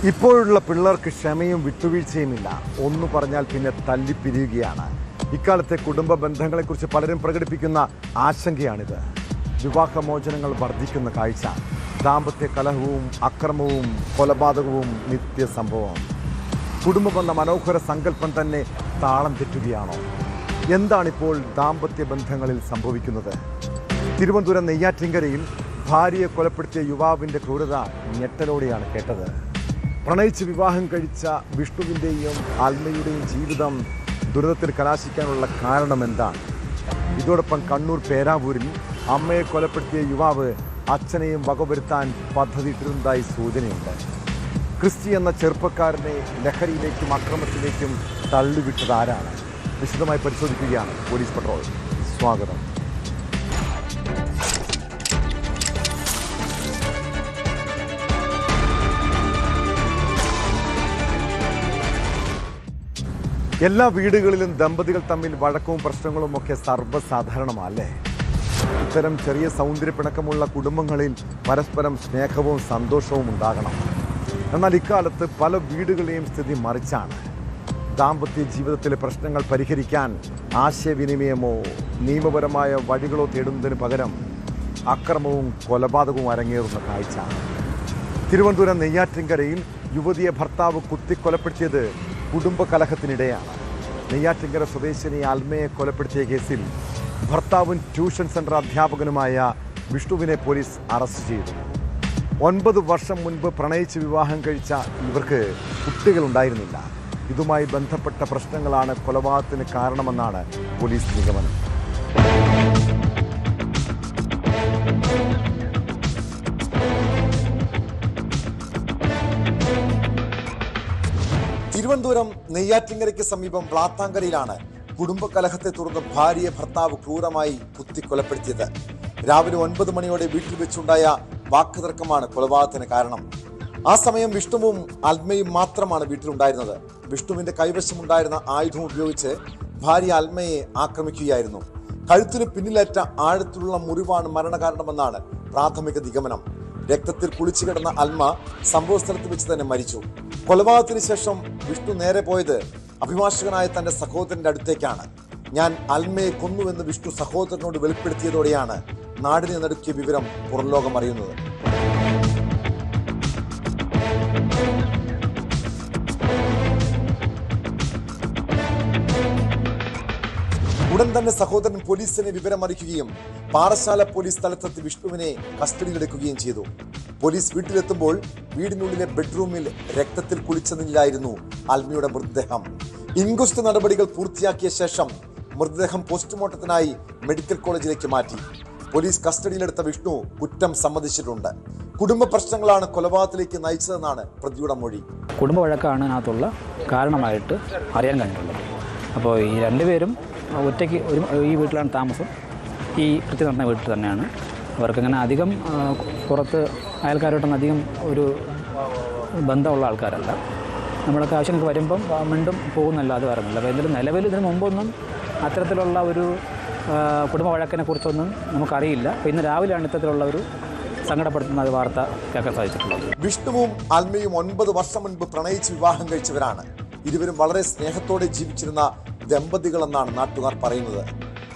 ഇപ്പോഴുള്ള പിള്ളേർക്ക് ക്ഷമയും വിട്ടുവീഴ്ചയുമില്ല. ഒന്ന് പറഞ്ഞാൽ പിന്നെ തല്ലിപ്പിരിയുകയാണ്. ഇക്കാലത്തെ കുടുംബ ബന്ധങ്ങളെക്കുറിച്ച് പലരും പ്രകടിപ്പിക്കുന്ന ആശങ്കയാണിത്. വിവാഹമോചനങ്ങൾ വർദ്ധിക്കുന്ന കാഴ്ച, ദാമ്പത്യ കലഹവും അക്രമവും കൊലപാതകവും നിത്യസംഭവം. കുടുംബമെന്ന മനോഹര സങ്കല്പം തന്നെ താളം തെറ്റുകയാണോ? എന്താണിപ്പോൾ ദാമ്പത്യ ബന്ധങ്ങളിൽ സംഭവിക്കുന്നത്? തിരുവനന്തപുരം നെയ്യാറ്റിൻകരയിൽ ഭാര്യയെ കൊലപ്പെടുത്തിയ യുവാവിൻ്റെ ക്രൂരത ഞെട്ടലോടെയാണ് കേട്ടത്. പ്രണയിച്ച് വിവാഹം കഴിച്ച വിഷ്ണുവിൻ്റെയും ആൽമയുടെയും ജീവിതം ദുരിതത്തിൽ കലാശിക്കാനുള്ള കാരണം എന്താണ്? ഇതോടൊപ്പം കണ്ണൂർ പേരാവൂരിൽ അമ്മയെ കൊലപ്പെടുത്തിയ യുവാവ് അച്ഛനെയും വകവരുത്താൻ പദ്ധതിയിട്ടിരുന്നതായി സൂചനയുണ്ട്. ക്രിസ്റ്റി എന്ന ചെറുപ്പക്കാരനെ ലഹരിയിലേക്കും അക്രമത്തിലേക്കും തള്ളിവിട്ടത് ആരാണ്? വിശദമായി പരിശോധിക്കുകയാണ് പോലീസ് പട്രോൾ. സ്വാഗതം. എല്ലാ വീടുകളിലും ദമ്പതികൾ തമ്മിൽ വഴക്കവും പ്രശ്നങ്ങളും ഒക്കെ സർവ്വസാധാരണമല്ലേ? ഇത്തരം ചെറിയ സൗന്ദര്യപ്പിണക്കമുള്ള കുടുംബങ്ങളിൽ പരസ്പരം സ്നേഹവും സന്തോഷവും ഉണ്ടാകണം. എന്നാൽ ഇക്കാലത്ത് പല വീടുകളെയും സ്ഥിതി മറിച്ചാണ്. ദാമ്പത്യ ജീവിതത്തിലെ പ്രശ്നങ്ങൾ പരിഹരിക്കാൻ ആശയവിനിമയമോ നിയമപരമായ വഴികളോ തേടുന്നതിന് പകരം അക്രമവും കൊലപാതകവും അരങ്ങേറുന്ന കാഴ്ച. തിരുവനന്തപുരം നെയ്യാറ്റിൻകരയിൽ യുവതിയെ ഭർത്താവ് കുത്തിക്കൊലപ്പെടുത്തിയത് കുടുംബ കലഹത്തിനിടെയാണ്. നെയ്യാറ്റിൻകര സ്വദേശിനി ആൽമയെ കൊലപ്പെടുത്തിയ കേസിൽ ഭർത്താവും ട്യൂഷൻ സെൻ്റർ അധ്യാപകനുമായ വിഷ്ണുവിനെ പോലീസ് അറസ്റ്റ് ചെയ്തു. 9 വർഷം മുൻപ് പ്രണയിച്ച് വിവാഹം കഴിച്ച ഇവർക്ക് കുട്ടികളുണ്ടായിരുന്നില്ല. ഇതുമായി ബന്ധപ്പെട്ട പ്രശ്നങ്ങളാണ് കൊലപാതകത്തിന് കാരണമെന്നാണ് പോലീസ് നിഗമനം. തിരുവനന്തപുരം നെയ്യാറ്റിൻകരയ്ക്ക് സമീപം വ്ളാത്താങ്കരയിലാണ് കുടുംബകലഹത്തെ തുടർന്ന് ഭാര്യയെ ഭർത്താവ് ക്രൂരമായി കുത്തിക്കൊലപ്പെടുത്തിയത്. രാവിലെ 9 മണിയോടെ വീട്ടിൽ വെച്ചുണ്ടായ വാക്കുതർക്കമാണ് കൊലപാതകത്തിന് കാരണം. ആ സമയം വിഷ്ണുവും അൽമയും മാത്രമാണ് വീട്ടിലുണ്ടായിരുന്നത്. വിഷ്ണുവിന്റെ കൈവശമുണ്ടായിരുന്ന ആയുധം ഉപയോഗിച്ച് ഭാര്യ അൽമയെ ആക്രമിക്കുകയായിരുന്നു. കഴുത്തിന് പിന്നിലേറ്റ ആഴത്തിലുള്ള മുറിവാണ് മരണകാരണമെന്നാണ് പ്രാഥമിക നിഗമനം. രക്തത്തിൽ കുളിച്ചു കിടന്ന അൽമ സംഭവസ്ഥലത്ത് വെച്ച് തന്നെ മരിച്ചു. കൊലപാതകത്തിന് ശേഷം വിഷ്ണു നേരെ പോയത് അഭിഭാഷകനായ തന്റെ സഹോദരന്റെ അടുത്തേക്കാണ്. ഞാൻ അൽമയെ കൊന്നുവെന്ന് വിഷ്ണു സഹോദരനോട് വെളിപ്പെടുത്തിയതോടെയാണ് നാടിനെ നടുക്കിയ വിവരം പുറംലോകം അറിയുന്നത്. ഉടൻ തന്നെ സഹോദരൻ പോലീസിനെ വിവരം അറിയിക്കുകയും പാറശാല പോലീസ് സ്ഥലത്തെത്തി വിഷ്ണുവിനെ കസ്റ്റഡിയിലെടുക്കുകയും ചെയ്തു. പോലീസ് വീട്ടിലെത്തുമ്പോൾ വീടിനുള്ളിലെ ബെഡ്റൂമിൽ രക്തത്തിൽ കുളിച്ച നിലയിലായിരുന്നു അൽമയുടെ മൃതദേഹം. ഇൻക്വസ്റ്റ് നടപടികൾ പൂർത്തിയാക്കിയ ശേഷം മൃതദേഹം പോസ്റ്റ്മോർട്ടത്തിനായി മെഡിക്കൽ കോളേജിലേക്ക് മാറ്റി. പോലീസ് കസ്റ്റഡിയിലെടുത്ത വിഷ്ണു കുറ്റം സമ്മതിച്ചിട്ടുണ്ട്. കുടുംബ പ്രശ്നങ്ങളാണ് കൊലപാതകത്തിലേക്ക് നയിച്ചതെന്നാണ് പ്രതിയുടെ മൊഴി. കുടുംബ വഴക്കാണ് അതിനകത്തുള്ള കാരണമായിട്ട് അറിയാൻ കഴിഞ്ഞിട്ടുള്ളത്. അപ്പോൾ ഈ രണ്ടുപേരും ഒറ്റയ്ക്ക് ഈ വീട്ടിലാണ് താമസം. ഈ കൃത്യം നടന്ന വീട്ടിൽ തന്നെയാണ്. അവർക്കങ്ങനെ അധികം പുറത്ത് അയൽക്കാരോട്ടൊന്നും അധികം ഒരു ബന്ധമുള്ള ആൾക്കാരല്ല. നമ്മളൊക്കെ ആവശ്യമൊക്കെ വരുമ്പം മിണ്ടും പോകുന്നല്ലാതെ പറയുന്നില്ല. അപ്പോൾ എന്തായാലും നിലവിൽ ഇതിന് മുമ്പൊന്നും അത്തരത്തിലുള്ള ഒരു കുടുംബ വഴക്കിനെ കുറിച്ചൊന്നും നമുക്കറിയില്ല. അപ്പോൾ ഇന്ന് രാവിലെയാണ് ഇത്തരത്തിലുള്ള ഒരു സങ്കടപ്പെടുത്തുന്ന ഒരു വാർത്ത കേൾക്കാൻ സാധിച്ചിട്ടുള്ളത്. വിഷ്ണുവും അൽമയും 9 വർഷം മുൻപ് പ്രണയിച്ച് വിവാഹം കഴിച്ചവരാണ്. ഇരുവരും വളരെ സ്നേഹത്തോടെ ജീവിച്ചിരുന്ന ദമ്പതികളെന്നാണ് നാട്ടുകാർ പറയുന്നത്.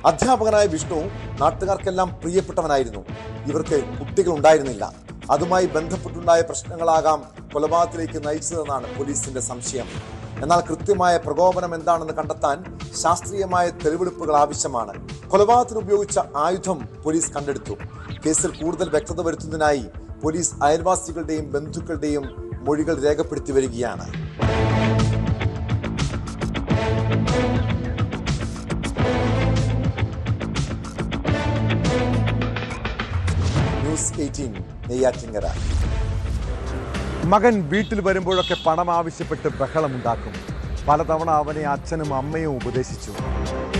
അധ്യാപകനായ വിഷ്ണു നാട്ടുകാർക്കെല്ലാം പ്രിയപ്പെട്ടവനായിരുന്നു. ഇവർക്ക് കുട്ടികൾ ഉണ്ടായിരുന്നില്ല. അതുമായി ബന്ധപ്പെട്ടുണ്ടായ പ്രശ്നങ്ങളാകാം കൊലപാതകത്തിലേക്ക് നയിച്ചതെന്നാണ് പോലീസിന്റെ സംശയം. എന്നാൽ കൃത്യമായ പ്രകോപനം എന്താണെന്ന് കണ്ടെത്താൻ ശാസ്ത്രീയമായ തെളിവെടുപ്പുകൾ ആവശ്യമാണ്. കൊലപാതകത്തിന് ഉപയോഗിച്ച ആയുധം പോലീസ് കണ്ടെടുത്തു. കേസിൽ കൂടുതൽ വ്യക്തത വരുത്തുന്നതിനായി പോലീസ് അയൽവാസികളുടെയും ബന്ധുക്കളുടെയും മൊഴികൾ രേഖപ്പെടുത്തി വരികയാണ്. ന്യൂസ് 18 നെയ്യാറ്റിൻകര. മകൻ വീട്ടിൽ വരുമ്പോഴൊക്കെ പണം ആവശ്യപ്പെട്ട് ബഹളമുണ്ടാക്കും. പലതവണ അവനെ അച്ഛനും അമ്മയും ഉപദേശിച്ചു.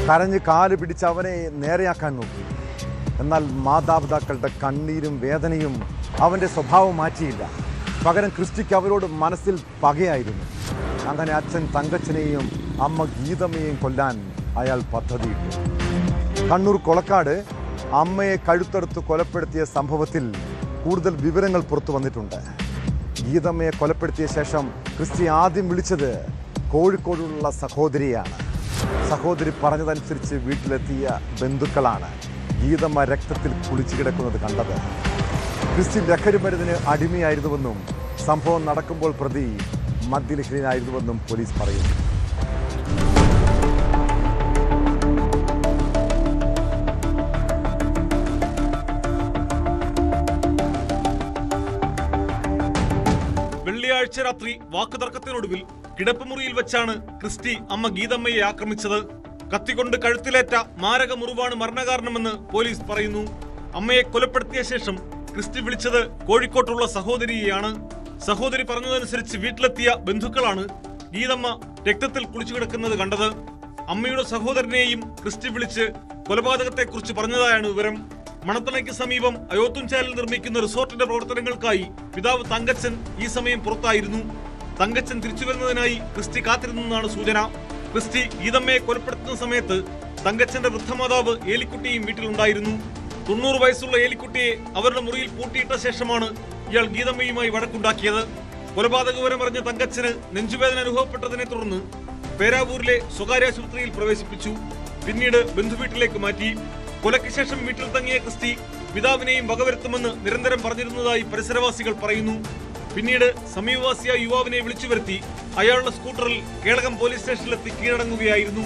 കരഞ്ഞ് കാല് പിടിച്ച് അവനെ നേരെയാക്കാൻ നോക്കി. എന്നാൽ മാതാപിതാക്കളുടെ കണ്ണീരും വേദനയും അവൻ്റെ സ്വഭാവം മാറ്റിയില്ല. പകരം ക്രിസ്റ്റിക്ക് അവരോട് മനസ്സിൽ പകയായിരുന്നു. അങ്ങനെ അച്ഛൻ തങ്കച്ചനെയും അമ്മ ഗീതമ്മയെയും കൊല്ലാൻ അയാൾ പദ്ധതിയിട്ടു. കണ്ണൂർ കൊളക്കാട് അമ്മയെ കഴുത്തറുത്ത് കൊലപ്പെടുത്തിയ സംഭവത്തിൽ കൂടുതൽ വിവരങ്ങൾ പുറത്തു വന്നിട്ടുണ്ട്. ഗീതമ്മയെ കൊലപ്പെടുത്തിയ ശേഷം ക്രിസ്റ്റി ആദ്യം വിളിച്ചത് കോഴിക്കോടുള്ള സഹോദരിയാണ്. സഹോദരി പറഞ്ഞതനുസരിച്ച് വീട്ടിലെത്തിയ ബന്ധുക്കളാണ് ഗീതമ്മ രക്തത്തിൽ കുളിച്ചു കിടക്കുന്നത് കണ്ടത്. ക്രിസ്റ്റി ലഹരി മരുന്നിന് അടിമയായിരുന്നുവെന്നും സംഭവം നടക്കുമ്പോൾ പ്രതി മദ്യലഹരിയിലായിരുന്നുവെന്നും പോലീസ് പറയുന്നു. വെള്ളിയാഴ്ച രാത്രി വാക്കുതർക്കത്തിനൊടുവിൽ കിടപ്പുമുറിയിൽ വെച്ചാണ് ക്രിസ്റ്റി അമ്മ ഗീതമ്മയെ ആക്രമിച്ചത്. കത്തികൊണ്ട് കഴുത്തിലേറ്റ മാരക മുറിവാണ് മരണകാരണമെന്ന് പോലീസ് പറയുന്നു. അമ്മയെ കൊലപ്പെടുത്തിയ ശേഷം ക്രിസ്റ്റി വിളിച്ചത് കോഴിക്കോട്ടുള്ള സഹോദരിയെയാണ്. സഹോദരി പറഞ്ഞതനുസരിച്ച് വീട്ടിലെത്തിയ ബന്ധുക്കളാണ് ഗീതമ്മ രക്തത്തിൽ കുളിച്ചു കിടക്കുന്നത് കണ്ടത്. അമ്മയുടെ സഹോദരനെയും ക്രിസ്റ്റി വിളിച്ച് കൊലപാതകത്തെക്കുറിച്ച് പറഞ്ഞതായാണ് വിവരം. മണത്തണയ്ക്ക് സമീപം അയോത്തുംചാലിൽ നിർമ്മിക്കുന്ന റിസോർട്ടിന്റെ പ്രവർത്തനങ്ങൾക്കായി പിതാവ് തങ്കച്ചൻ ഈ സമയം പുറത്തായിരുന്നു. തങ്കച്ചൻ തിരിച്ചു വരുന്നതിനായി ക്രിസ്റ്റി കാത്തിരുന്നെന്നാണ് സൂചന. ക്രിസ്റ്റി ഗീതമ്മയെ കൊലപ്പെടുത്തുന്ന സമയത്ത് തങ്കച്ചന്റെ വൃദ്ധമാതാവ് ഏലിക്കുട്ടിയും വീട്ടിലുണ്ടായിരുന്നു. 90 വയസ്സുള്ള ഏലിക്കുട്ടിയെ അവരുടെ മുറിയിൽ പൂട്ടിയിട്ട ശേഷമാണ് ഇയാൾ ഗീതമ്മയുമായി വഴക്കുണ്ടാക്കിയത്. കൊലപാതക വിവരം അറിഞ്ഞ തങ്കച്ചന് നെഞ്ചുവേദന അനുഭവപ്പെട്ടതിനെ തുടർന്ന് പേരാവൂരിലെ സ്വകാര്യ ആശുപത്രിയിൽ പ്രവേശിപ്പിച്ചു. പിന്നീട് ബന്ധുവീട്ടിലേക്ക് മാറ്റി. കൊലയ്ക്ക് ശേഷം വീട്ടിൽ തങ്ങിയ ക്രിസ്റ്റി പിതാവിനെയും വകവരുത്തുമെന്ന് നിരന്തരം പറഞ്ഞിരുന്നതായി പരിസരവാസികൾ പറയുന്നു. പിന്നീട് സമീപവാസിയായ യുവാവിനെ വിളിച്ചു വരുത്തി അയാളുടെ സ്കൂട്ടറിൽ കേളകം പോലീസ് സ്റ്റേഷനിലെത്തി കീഴടങ്ങുകയായിരുന്നു.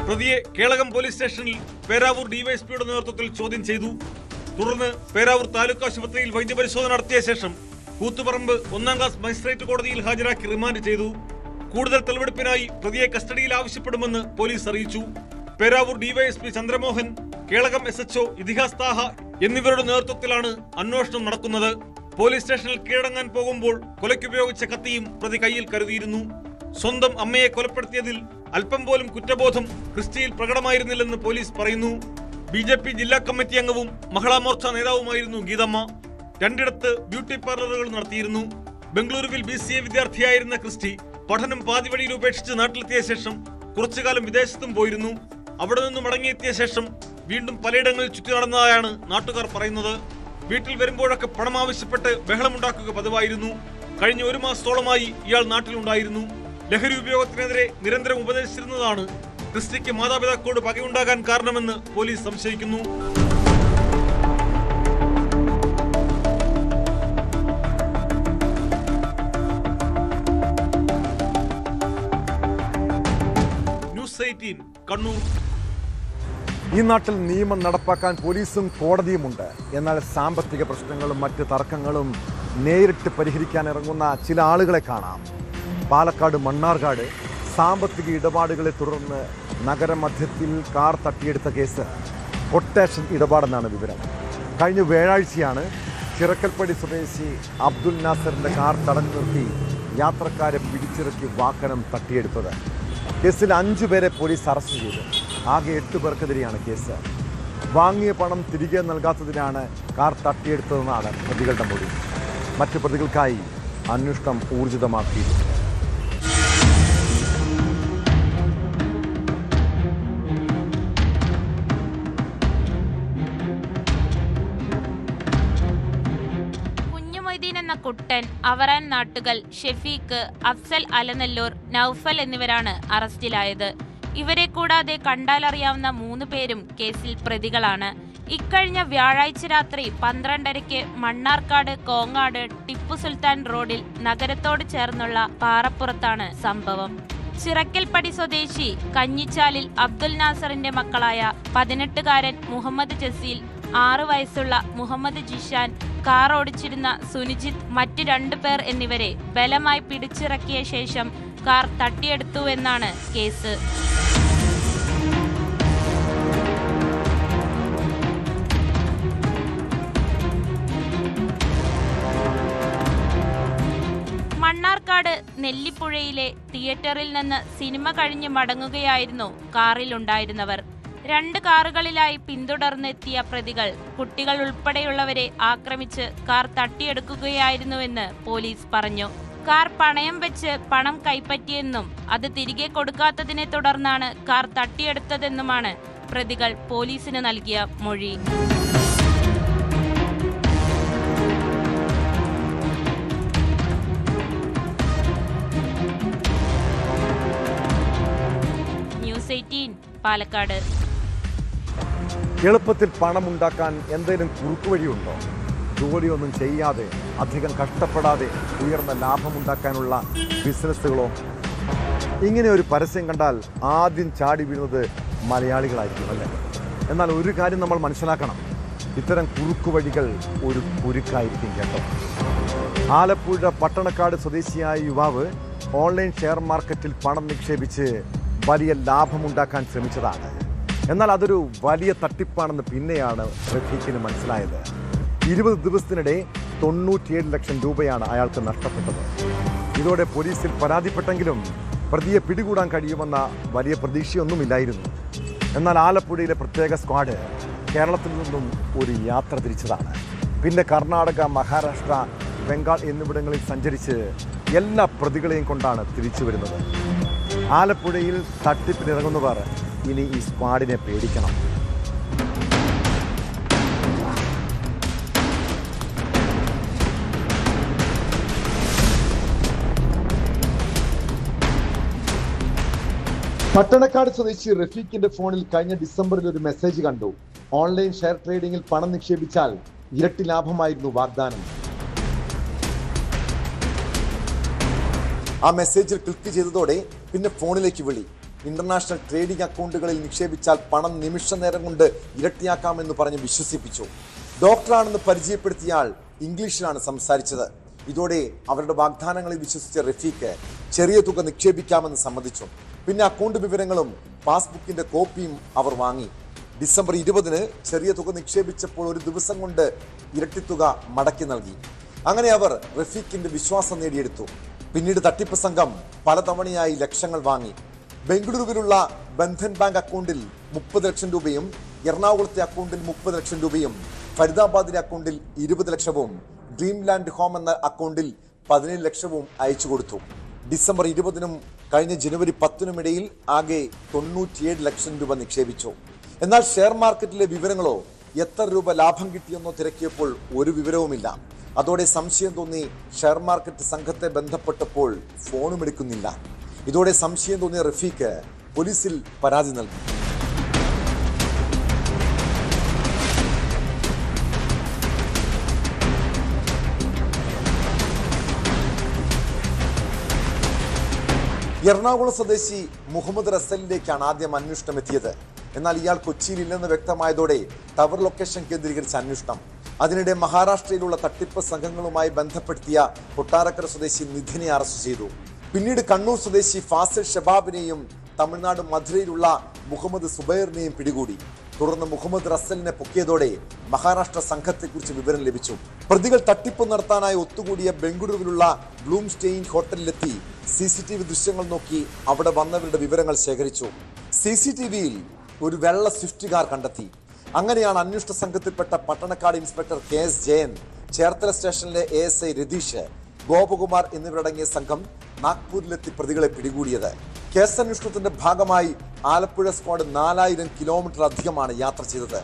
പ്രതിയെ കേളകം പോലീസ് സ്റ്റേഷനിൽ പേരാവൂർ ഡിവൈഎസ്പിയുടെ നേതൃത്വത്തിൽ ചോദ്യം ചെയ്തു. തുടർന്ന് പേരാവൂർ താലൂക്ക് ആശുപത്രിയിൽ വൈദ്യപരിശോധന നടത്തിയ ശേഷം കൂത്തുപറമ്പ് 1ാം ക്ലാസ് മജിസ്ട്രേറ്റ് കോടതിയിൽ ഹാജരാക്കി റിമാൻഡ് ചെയ്തു. കൂടുതൽ തെളിവെടുപ്പിനായി പ്രതിയെ കസ്റ്റഡിയിൽ ആവശ്യപ്പെടുമെന്ന് പോലീസ് അറിയിച്ചു. പേരാവൂർ ഡിവൈഎസ്പി ചന്ദ്രമോഹൻ, കേളകം SHO ഇതിഹാസ് താഹ എന്നിവരുടെ നേതൃത്വത്തിലാണ് അന്വേഷണം നടക്കുന്നത്. പോലീസ് സ്റ്റേഷനിൽ കീഴടങ്ങാൻ പോകുമ്പോൾ കൊലയ്ക്കുപയോഗിച്ച കത്തിയും പ്രതി കയ്യിൽ കരുതിയിരുന്നു. സ്വന്തം അമ്മയെ കൊലപ്പെടുത്തിയതിൽ അല്പം പോലും കുറ്റബോധം ക്രിസ്റ്റിയിൽ പ്രകടമായിരുന്നില്ലെന്ന് പോലീസ് പറയുന്നു. BJP ജില്ലാ കമ്മിറ്റി അംഗവും മഹിളാ മോർച്ച നേതാവുമായിരുന്നു ഗീതമ്മ. 2 ഇടത്ത് ബ്യൂട്ടി പാർലറുകൾ നടത്തിയിരുന്നു. ബംഗളൂരുവിൽ BCA വിദ്യാർത്ഥിയായിരുന്ന ക്രിസ്റ്റി പഠനം പാതി വഴിയിൽ ഉപേക്ഷിച്ച് നാട്ടിലെത്തിയ ശേഷം കുറച്ചുകാലം വിദേശത്തും പോയിരുന്നു. അവിടെ നിന്നും മടങ്ങിയെത്തിയ ശേഷം വീണ്ടും പലയിടങ്ങളിൽ ചുറ്റി നടന്നതായാണ് നാട്ടുകാർ പറയുന്നത്. വീട്ടിൽ വരുമ്പോഴൊക്കെ പണം ആവശ്യപ്പെട്ട് ബഹളമുണ്ടാക്കുക പതിവായിരുന്നു. കഴിഞ്ഞ 1 മാസത്തോളമായി ഇയാൾ നാട്ടിലുണ്ടായിരുന്നു. ലഹരി ഉപയോഗത്തിനെതിരെ നിരന്തരം ഉപദേശിച്ചിരുന്നതാണ് ക്രിസ്റ്റിക്ക് മാതാപിതാക്കളോട് പകയുണ്ടാകാൻ കാരണമെന്ന് പോലീസ് സംശയിക്കുന്നു. ന്യൂസ് 18 കണ്ണൂർ. ഈ നാട്ടിൽ നിയമം നടപ്പാക്കാൻ പോലീസും കോടതിയുമുണ്ട്. എന്നാൽ സാമ്പത്തിക പ്രശ്നങ്ങളും മറ്റ് തർക്കങ്ങളും നേരിട്ട് പരിഹരിക്കാൻ ഇറങ്ങുന്ന ചില ആളുകളെ കാണാം. പാലക്കാട് മണ്ണാർക്കാട് സാമ്പത്തിക ഇടപാടുകളെ തുടർന്ന് നഗരമധ്യത്തിൽ കാർ തട്ടിയെടുത്ത കേസ് കൊട്ടേഷൻ ഇടപാടെന്നാണ് വിവരം. കഴിഞ്ഞ വ്യാഴാഴ്ചയാണ് ചിറക്കൽപ്പടി സ്വദേശി അബ്ദുൽ നാസറിൻ്റെ കാർ തടഞ്ഞു നിർത്തി യാത്രക്കാരെ പിടിച്ചിറക്കി വാഹനം തട്ടിയെടുത്തത്. കേസിൽ 5 പേരെ പോലീസ് അറസ്റ്റ് ചെയ്തു. ആകെ 8 പേർക്കെതിരെയാണ് കേസ്. വാങ്ങിയ പണം തിരികെ നൽകാത്തതിനാണ് കാർ തട്ടിയെടുത്തതെന്നാണ് പ്രതികളുടെ മൊഴി. മറ്റു പ്രതികൾക്കായി അന്വേഷണം ഊർജിതമാക്കിയിരുന്നു. എന്ന കുട്ടൻ, അവറാൻ നാട്ടുകൽ, ഷെഫീഖ്, അഫ്സൽ അലനല്ലൂർ, നൌഫൽ എന്നിവരാണ് അറസ്റ്റിലായത്. ഇവരെ കൂടാതെ കണ്ടാലറിയാവുന്ന 3 പേരും കേസിൽ പ്രതികളാണ്. ഇക്കഴിഞ്ഞ വ്യാഴാഴ്ച രാത്രി 12:30 മണ്ണാർക്കാട് കോങ്ങാട് ടിപ്പു സുൽത്താൻ റോഡിൽ നഗരത്തോട് ചേർന്നുള്ള പാറപ്പുറത്താണ് സംഭവം. ചിറക്കൽപ്പടി സ്വദേശി കഞ്ഞിച്ചാലിൽ അബ്ദുൽ നാസറിന്റെ മക്കളായ 18-കാരൻ മുഹമ്മദ് ജസീൽ, 6 വയസ്സുള്ള മുഹമ്മദ് ജിഷാൻ, കാർ ഓടിച്ചിരുന്ന സുനിജിത്ത്, മറ്റ് 2 പേർ എന്നിവരെ ബലമായി പിടിച്ചിറക്കിയ ശേഷം കാർ തട്ടിയെടുത്തുവെന്നാണ് കേസ്. മണ്ണാർക്കാട് നെല്ലിപ്പുഴയിലെ തിയേറ്ററിൽ നിന്ന് സിനിമ കഴിഞ്ഞ് മടങ്ങുകയായിരുന്നു കാറിലുണ്ടായിരുന്നവർ. 2 കാറുകളിലായി പിന്തുടർന്നെത്തിയ പ്രതികൾ കുട്ടികൾ ഉൾപ്പെടെയുള്ളവരെ ആക്രമിച്ച് കാർ തട്ടിയെടുക്കുകയായിരുന്നുവെന്ന് പോലീസ് പറഞ്ഞു. കാർ പണയം വെച്ച് പണം കൈപ്പറ്റിയെന്നും അത് തിരികെ കൊടുക്കാത്തതിനെ തുടർന്നാണ് കാർ തട്ടിയെടുത്തതെന്നുമാണ് പ്രതികൾ പോലീസിന് നൽകിയ മൊഴി. ന്യൂസ് 18 പാലക്കാട്. എളുപ്പത്തിൽ പണമുണ്ടാക്കാൻ എന്തെങ്കിലും കുറുക്കുവഴിയുണ്ടോ? ജോലിയൊന്നും ചെയ്യാതെ അധികം കഷ്ടപ്പെടാതെ ഉയർന്ന ലാഭമുണ്ടാക്കാനുള്ള ബിസിനസ്സുകളോ? ഇങ്ങനെ ഒരു പരസ്യം കണ്ടാൽ ആദ്യം ചാടി വീഴുന്നത് മലയാളികളായിരിക്കും അല്ലേ? എന്നാൽ ഒരു കാര്യം നമ്മൾ മനസ്സിലാക്കണം, ഇത്തരം കുറുക്കുവഴികൾ ഒരു കുരുക്കായിരിക്കും കേട്ടോ. ആലപ്പുഴ പട്ടണക്കാട് സ്വദേശിയായ യുവാവ് ഓൺലൈൻ ഷെയർ മാർക്കറ്റിൽ പണം നിക്ഷേപിച്ച് വലിയ ലാഭമുണ്ടാക്കാൻ ശ്രമിച്ചതാണ്. എന്നാൽ അതൊരു വലിയ തട്ടിപ്പാണെന്ന് പിന്നെയാണ് റഫീഖിന് മനസ്സിലായത്. 20 ദിവസത്തിനിടെ 97 ലക്ഷം രൂപയാണ് അയാൾക്ക് നഷ്ടപ്പെട്ടത്. ഇതോടെ പോലീസിൽ പരാതിപ്പെട്ടെങ്കിലും പ്രതിയെ പിടികൂടാൻ കഴിയുമെന്ന വലിയ പ്രതീക്ഷയൊന്നുമില്ലായിരുന്നു. എന്നാൽ ആലപ്പുഴയിലെ പ്രത്യേക സ്ക്വാഡ് കേരളത്തിൽ നിന്നും ഒരു യാത്ര തിരിച്ചതാണ്. പിന്നെ കർണാടക, മഹാരാഷ്ട്ര, ബംഗാൾ എന്നിവിടങ്ങളിൽ സഞ്ചരിച്ച് എല്ലാ പ്രതികളെയും കൊണ്ടാണ് തിരിച്ചു വരുന്നത്. ആലപ്പുഴയിൽ തട്ടിപ്പിനിറങ്ങുന്നവർ ഇനി ഈ സ്ക്വാഡിനെ പേടിക്കണം. പട്ടണക്കാട് സ്വദേശി റഫീഖിന്റെ ഫോണിൽ കഴിഞ്ഞ ഡിസംബറിൽ ഒരു മെസ്സേജ് കണ്ടു. ഓൺലൈൻ ഷെയർ ട്രേഡിംഗിൽ പണം നിക്ഷേപിച്ചാൽ ഇരട്ടി ലാഭമായിരുന്നു വാഗ്ദാനം. ആ മെസ്സേജിൽ ക്ലിക്ക് ചെയ്തതോടെ പിന്നെ ഫോണിലേക്ക് വിളി. ഇന്റർനാഷണൽ ട്രേഡിംഗ് അക്കൗണ്ടുകളിൽ നിക്ഷേപിച്ചാൽ പണം നിമിഷ നേരം കൊണ്ട് ഇരട്ടിയാക്കാമെന്ന് പറഞ്ഞ് വിശ്വസിപ്പിച്ചു. ഡോക്ടറാണെന്ന് പരിചയപ്പെടുത്തിയാൽ ഇംഗ്ലീഷിലാണ് സംസാരിച്ചത്. ഇതോടെ അവരുടെ വാഗ്ദാനങ്ങളിൽ വിശ്വസിച്ച റഫീഖ് ചെറിയ തുക നിക്ഷേപിക്കാമെന്ന് സമ്മതിച്ചു. പിന്നെ അക്കൗണ്ട് വിവരങ്ങളും പാസ്ബുക്കിന്റെ കോപ്പിയും അവർ വാങ്ങി. ഡിസംബർ 20-ന് ചെറിയ തുക നിക്ഷേപിച്ചപ്പോൾ ഒരു ദിവസം കൊണ്ട് ഇരട്ടിത്തുക മടക്കി നൽകി. അങ്ങനെ അവർ റഫീഖിന്റെ വിശ്വാസം നേടിയെടുത്തു. പിന്നീട് തട്ടിപ്പ് സംഘം പലതവണയായി ലക്ഷങ്ങൾ വാങ്ങി. ബംഗളൂരുവിലുള്ള ബന്ധൻ ബാങ്ക് അക്കൗണ്ടിൽ 30 ലക്ഷം രൂപയും, എറണാകുളത്തെ അക്കൗണ്ടിൽ 30 ലക്ഷം രൂപയും, ഫരീദാബാദിലെ അക്കൗണ്ടിൽ 20 ലക്ഷവും, ഡ്രീം ലാൻഡ് ഹോം എന്ന അക്കൗണ്ടിൽ 17 ലക്ഷവും അയച്ചു കൊടുത്തു. ഡിസംബർ 20-നും കഴിഞ്ഞ ജനുവരി 10-നും ഇടയിൽ ആകെ 97 ലക്ഷം രൂപ നിക്ഷേപിച്ചു. എന്നാൽ ഷെയർ മാർക്കറ്റിലെ വിവരങ്ങളോ എത്ര രൂപ ലാഭം കിട്ടിയെന്നോ തിരക്കിയപ്പോൾ ഒരു വിവരവുമില്ല. അതോടെ സംശയം തോന്നി ഷെയർ മാർക്കറ്റ് സംഘത്തെ ബന്ധപ്പെട്ടപ്പോൾ ഫോണും എടുക്കുന്നില്ല. ഇതോടെ സംശയം തോന്നിയ റഫീഖ് പോലീസിൽ പരാതി നൽകി. എറണാകുളം സ്വദേശി മുഹമ്മദ് റസലിലേക്കാണ് ആദ്യം അന്വേഷണം എത്തിയത്. എന്നാൽ ഇയാൾ കൊച്ചിയിൽ ഇല്ലെന്ന് വ്യക്തമായതോടെ ടവർ ലൊക്കേഷൻ കേന്ദ്രീകരിച്ച അന്വേഷണം. അതിനിടെ മഹാരാഷ്ട്രയിലുള്ള തട്ടിപ്പ് സംഘങ്ങളുമായി ബന്ധപ്പെടുത്തിയ കൊട്ടാരക്കര സ്വദേശി നിധിനെ അറസ്റ്റ് ചെയ്തു. പിന്നീട് കണ്ണൂർ സ്വദേശി ഫാസിൽ ഷബാബിനെയും തമിഴ്നാട് മധുരയിലുള്ള മുഹമ്മദ് സുബൈറിനെയും പിടികൂടി. തുടർന്ന് മുഹമ്മദ് റസലിനെ പൊക്കിയതോടെ മഹാരാഷ്ട്ര സംഘത്തെക്കുറിച്ച് വിവരം ലഭിച്ചു. പ്രതികൾ തട്ടിപ്പ് നടത്താനായി ഒത്തുകൂടിയ ബംഗളൂരുവിലുള്ള ബ്ലൂം സ്റ്റെയിൻ ഹോട്ടലിലെത്തി CCTV ദൃശ്യങ്ങൾ നോക്കി അവിടെ വന്നവരുടെ വിവരങ്ങൾ ശേഖരിച്ചു. CCTVയിൽ ഒരു വെള്ള സ്വിഫ്റ്റ് കാർ കണ്ടെത്തി. അങ്ങനെയാണ് അന്വേഷണ സംഘത്തിൽപ്പെട്ട പട്ടണക്കാട് ഇൻസ്പെക്ടർ KS ജയൻ, ചേർത്തല സ്റ്റേഷനിലെ ASI രതീഷ്, ഗോപകുമാർ എന്നിവരടങ്ങിയ സംഘം നാഗ്പൂരിലെത്തി പ്രതികളെ പിടികൂടിയത്. കേസന്വേഷണത്തിന്റെ ഭാഗമായി ആലപ്പുഴ സ്ക്വാഡ് 4000 കിലോമീറ്റർ അധികമാണ് യാത്ര ചെയ്തത്.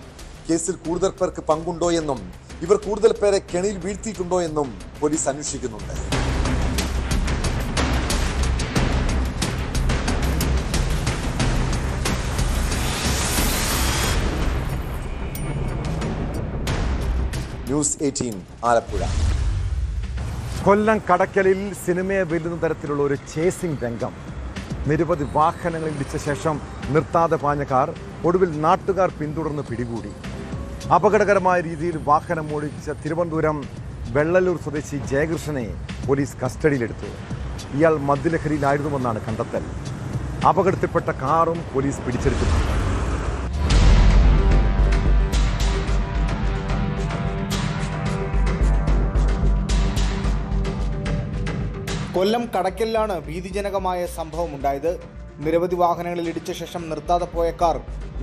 കേസിൽ കൂടുതൽ പേർക്ക് പങ്കുണ്ടോ എന്നും ഇവർ കൂടുതൽ പേരെ കെണിയിൽ വീഴ്ത്തിയിട്ടുണ്ടോ എന്നും പോലീസ് അന്വേഷിക്കുന്നുണ്ട്. ന്യൂസ് 18 ആലപ്പുഴ. കൊല്ലം കടക്കലിൽ സിനിമയെ വെല്ലുന്ന തരത്തിലുള്ള ഒരു ചേസിംഗ് രംഗം. നിരവധി വാഹനങ്ങളിൽ ഇടിച്ച ശേഷം നിർത്താതെ പാഞ്ഞ കാർ ഒടുവിൽ നാട്ടുകാർ പിന്തുടർന്ന് പിടികൂടി. അപകടകരമായ രീതിയിൽ വാഹനം ഓടിച്ച തിരുവനന്തപുരം വെള്ളല്ലൂർ സ്വദേശി ജയകൃഷ്ണനെ പോലീസ് കസ്റ്റഡിയിലെടുത്തു. ഇയാൾ മദ്യലഹരിയിലായിരുന്നുവെന്നാണ് കണ്ടെത്തൽ. അപകടത്തിൽപ്പെട്ട കാറും പോലീസ് പിടിച്ചെടുത്തു. കൊല്ലം കടക്കലിലാണ് ഭീതിജനകമായ സംഭവം ഉണ്ടായത്. നിരവധി വാഹനങ്ങളിൽ ഇടിച്ച ശേഷം നിർത്താതെ പോയ കാർ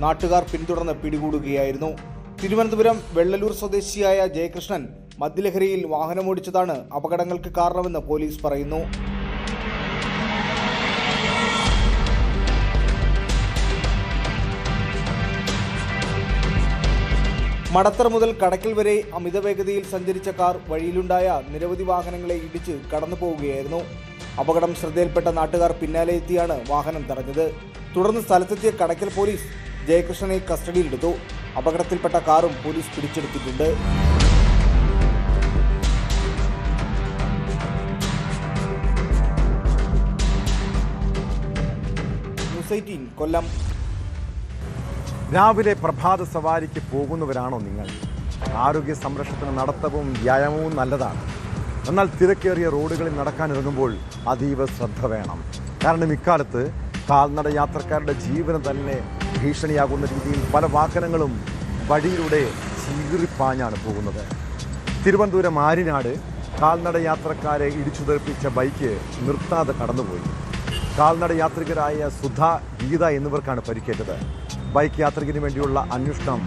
നാട്ടുകാർ പിന്തുടർന്ന് പിടികൂടുകയായിരുന്നു. തിരുവനന്തപുരം വെള്ളല്ലൂർ സ്വദേശിയായ ജയകൃഷ്ണൻ മദ്യലഹരിയിൽ വാഹനമോടിച്ചതാണ് അപകടങ്ങൾക്ക് കാരണമെന്ന് പോലീസ് പറയുന്നു. മടത്തറ മുതൽ കടക്കൽ വരെ അമിതവേഗതയിൽ സഞ്ചരിച്ച കാർ വഴിയിലുണ്ടായ നിരവധി വാഹനങ്ങളെ ഇടിച്ച് കടന്നു പോവുകയായിരുന്നു. അപകടം ശ്രദ്ധയിൽപ്പെട്ട നാട്ടുകാർ പിന്നാലെ എത്തിയാണ് വാഹനം തടഞ്ഞത്. തുടർന്ന് സ്ഥലത്തെത്തിയ കടക്കൽ പോലീസ് ജയകൃഷ്ണനെ കസ്റ്റഡിയിലെടുത്തു. അപകടത്തിൽപ്പെട്ട കാറും പോലീസ് പിടിച്ചെടുത്തിട്ടുണ്ട്. ന്യൂസ് 18 കൊല്ലം. രാവിലെ പ്രഭാത സവാരിക്ക് പോകുന്നവരാണോ നിങ്ങൾ? ആരോഗ്യ സംരക്ഷണത്തിന് നടത്തവും വ്യായാമവും നല്ലതാണ്. എന്നാൽ തിരക്കേറിയ റോഡുകളിൽ നടക്കാനിറങ്ങുമ്പോൾ അതീവ ശ്രദ്ധ വേണം. കാരണം ഇക്കാലത്ത് കാൽനട യാത്രക്കാരുടെ ജീവന് തന്നെ ഭീഷണിയാകുന്ന രീതിയിൽ പല വാഹനങ്ങളും വഴിയിലൂടെ ചീറിപ്പാഞ്ഞാണ് പോകുന്നത്. തിരുവനന്തപുരം ആര്യനാട് കാൽനട യാത്രക്കാരെ ഇടിച്ചു തെറിപ്പിച്ച ബൈക്ക് നിർത്താതെ കടന്നുപോയി. കാൽനട യാത്രികരായ സുധ, ഗീത എന്നിവർക്കാണ് പരിക്കേറ്റത്. ബൈക്ക് യാത്രികന് വേണ്ടിയുള്ള അന്വേഷണം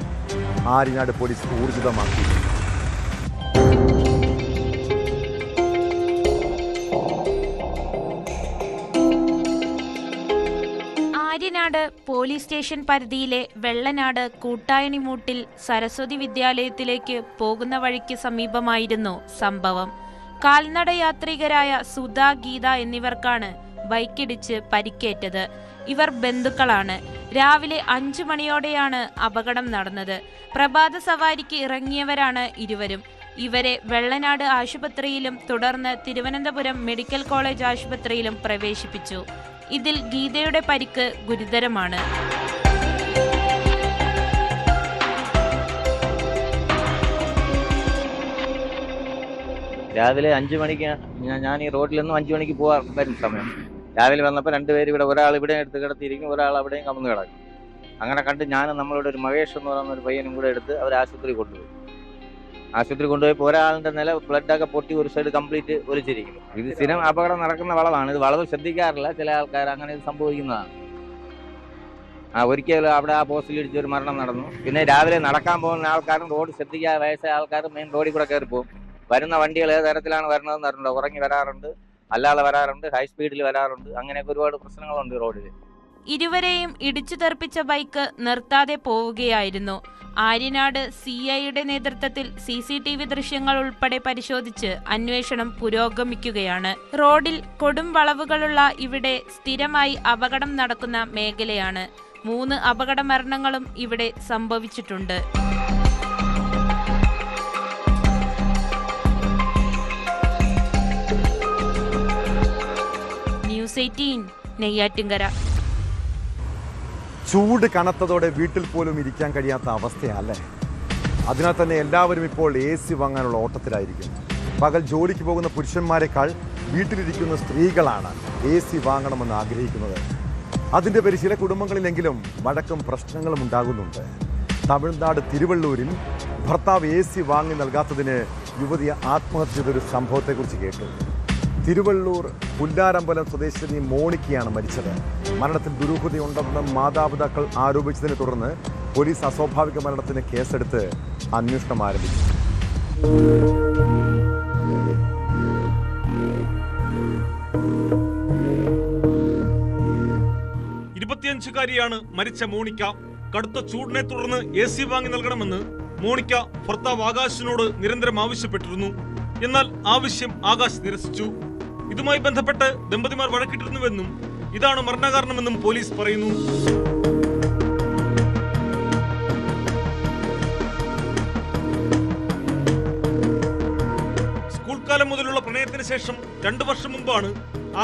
ആര്യനാട് പോലീസ് ഊർജിതമാക്കി. ആര്യനാട് പോലീസ് സ്റ്റേഷൻ പരിധിയിലെ വെള്ളനാട് കൂട്ടായണിമൂട്ടിൽ സരസ്വതി വിദ്യാലയത്തിലേക്ക് പോകുന്ന വഴിക്ക് സമീപമായിരുന്നു സംഭവം. കാൽനട യാത്രികരായ സുധ, ഗീത എന്നിവർക്കാണ് ബൈക്കിടിച്ച് പരിക്കേറ്റത്. ഇവർ ബന്ധുക്കളാണ്. രാവിലെ 5 മണിയോടെയാണ് അപകടം നടന്നത്. പ്രഭാത സവാരിക്ക് ഇറങ്ങിയവരാണ് ഇരുവരും. ഇവരെ വെള്ളനാട് ആശുപത്രിയിലും തുടർന്ന് തിരുവനന്തപുരം മെഡിക്കൽ കോളേജ് ആശുപത്രിയിലും പ്രവേശിപ്പിച്ചു. ഇതിൽ ഗീതയുടെ പരിക്ക് ഗുരുതരമാണ്. രാവിലെ 5 മണിക്ക് ഞാൻ ഈ റോഡിൽ നിന്നും 5 മണിക്ക് പോകാൻ വരുന്ന സമയം രാവിലെ വന്നപ്പോൾ 2 പേര് ഇവിടെ, ഒരാൾ ഇവിടെ എടുത്ത് കിടത്തിയിരിക്കും, ഒരാൾ അവിടെയും കമന്ന് കിടക്കും. അങ്ങനെ കണ്ട് ഞാൻ നമ്മളുടെ ഒരു മഹേഷ് എന്ന് പറയുന്ന ഒരു പയ്യനും കൂടെ എടുത്ത് അവർ ആശുപത്രി കൊണ്ടുപോയപ്പോൾ ഒരാളുടെ നില ബ്ലഡൊക്കെ പൊട്ടി ഒരു സൈഡ് കംപ്ലീറ്റ് ഒലിച്ചിരിക്കുന്നു. ഇത് സ്ഥിരം അപകടം നടക്കുന്ന വളവാണ്. ഇത് വളവ് ശ്രദ്ധിക്കാറില്ല ചില ആൾക്കാർ, അങ്ങനെ ഇത് സംഭവിക്കുന്നതാണ്. ഒരിക്കലും അവിടെ ആ പോസ്റ്റിൽ ഇടിച്ചൊരു മരണം നടന്നു. പിന്നെ രാവിലെ നടക്കാൻ പോകുന്ന ആൾക്കാരും റോഡ് ശ്രദ്ധിക്കാതെ വയസ്സായ ആൾക്കാരും മെയിൻ റോഡിൽ കൂടെ കയറി പോകും. വരുന്ന വണ്ടികൾ ഏത് തരത്തിലാണ് വരുന്നതെന്ന് അറിഞ്ഞിട്ടുണ്ട്. ഉറങ്ങി വരാറുണ്ട്, അല്ലാതെ വരാറുണ്ട്, ഹൈ സ്പീഡിൽ വരാറുണ്ട്. അങ്ങനെയൊക്കെ ഒരുപാട് പ്രശ്നങ്ങളുണ്ട് റോഡിൽ. ഇരുവരെയും ഇടിച്ചു തെറിപ്പിച്ച ബൈക്ക് നിർത്താതെ പോവുകയായിരുന്നു. ആര്യനാട് CIയുടെ നേതൃത്വത്തിൽ CCTV ദൃശ്യങ്ങൾ ഉൾപ്പെടെ പരിശോധിച്ച് അന്വേഷണം പുരോഗമിക്കുകയാണ്. റോഡിൽ കൊടും വളവുകളുള്ള ഇവിടെ സ്ഥിരമായി അപകടം നടക്കുന്ന മേഖലയാണ്. 3 അപകട മരണങ്ങളും ഇവിടെ സംഭവിച്ചിട്ടുണ്ട്. ന്യൂസ് 18 നെയ്യാറ്റിൻകര. ചൂട് കനത്തതോടെ വീട്ടിൽ പോലും ഇരിക്കാൻ കഴിയാത്ത അവസ്ഥയല്ലേ? അതിനാൽ തന്നെ എല്ലാവരും ഇപ്പോൾ AC വാങ്ങാനുള്ള ഓട്ടത്തിലായിരിക്കും. പകൽ ജോലിക്ക് പോകുന്ന പുരുഷന്മാരെക്കാൾ വീട്ടിലിരിക്കുന്ന സ്ത്രീകളാണ് AC വാങ്ങണമെന്ന് ആഗ്രഹിക്കുന്നത്. അതിൻ്റെ പേരിൽ ചില കുടുംബങ്ങളിലെങ്കിലും വഴക്കും പ്രശ്നങ്ങളും ഉണ്ടാകുന്നുണ്ട്. തമിഴ്നാട് തിരുവള്ളൂരിൽ ഭർത്താവ് AC വാങ്ങി നൽകാത്തതിന് യുവതി ആത്മഹത്യ ചെയ്തൊരു സംഭവത്തെക്കുറിച്ച് കേട്ടു. തിരുവള്ളൂർ പുല്ലാരമ്പലം സ്വദേശിനി മോണിക്കയാണ് മരിച്ചത്. മരണത്തിൽ ദുരൂഹതയുണ്ടെന്ന് മാതാപിതാക്കൾ ആരോപിച്ചതിനെ തുടർന്ന് പോലീസ് അസ്വാഭാവിക മരണത്തിന് കേസെടുത്ത് അന്വേഷണം ആരംഭിച്ചു. 25-കാരിയാണ് മരിച്ച മോണിക്ക. കടുത്ത ചൂടിനെ തുടർന്ന് AC വാങ്ങി നൽകണമെന്ന് മോണിക്ക ഭർത്താവ് ആകാശിനോട് നിരന്തരം ആവശ്യപ്പെട്ടിരുന്നു. എന്നാൽ ആവശ്യം ആകാശ് നിരസിച്ചു. ഇതുമായി ബന്ധപ്പെട്ട് ദമ്പതിമാർ വഴക്കിട്ടിരുന്നുവെന്നും ഇതാണ് മരണകാരണമെന്നും പോലീസ് പറയുന്നു. സ്കൂൾ കാലം മുതലുള്ള പ്രണയത്തിന് ശേഷം 2 വർഷം മുമ്പാണ്